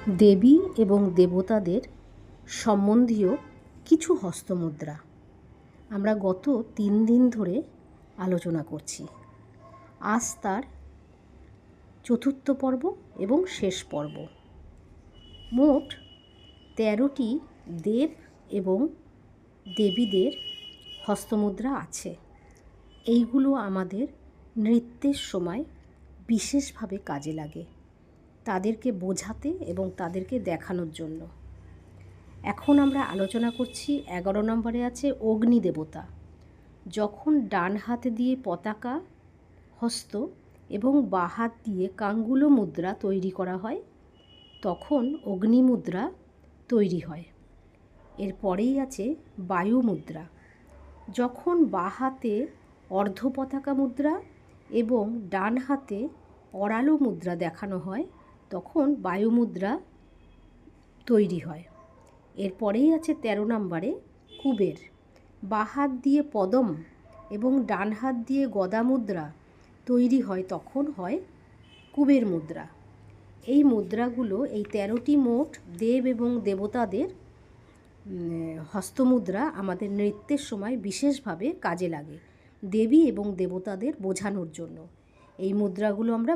দেবী এবং দেবতাদের সম্বন্ধীয় কিছু হস্তমুদ্রা আমরা গত 3 দিন ধরে আলোচনা করছি। আজ তার চতুর্থ পর্ব এবং শেষ পর্ব। মোট 13টি দেব এবং দেবীদের হস্তমুদ্রা আছে। এইগুলো আমাদের নৃত্যের সময় বিশেষভাবে কাজে লাগে, তাদেরকে বোঝাতে এবং তাদেরকে দেখানোর জন্য। এখন আমরা আলোচনা করছি 11 নম্বরে আছে অগ্নি দেবতা। যখন ডান হাত দিয়ে পতাকা হস্ত এবং বাঁ হাত দিয়ে কাঙ্গুল মুদ্রা তৈরি করা হয়, তখন অগ্নি মুদ্রা তৈরি হয়। এরপরেই আছে বায়ু মুদ্রা। যখন বাঁ হাতে অর্ধ পতাকা মুদ্রা এবং ডান হাতে অরালো মুদ্রা দেখানো হয়, তখন বায়ু মুদ্রা তৈরি হয়। এরপরেই আছে 13 নম্বরে কুবের। বাঁ হাত দিয়ে পদম এবং ডান হাত দিয়ে গদা মুদ্রা তৈরি হয়, তখন হয় কুবের মুদ্রা। এই মুদ্রাগুলো, এই 13টি মোট দেব এবং দেবতাদের হস্তমুদ্রা আমাদের নৃত্যের সময় বিশেষভাবে কাজে লাগে, দেবী এবং দেবতাদের বোঝানোর জন্য। এই মুদ্রাগুলো আমরা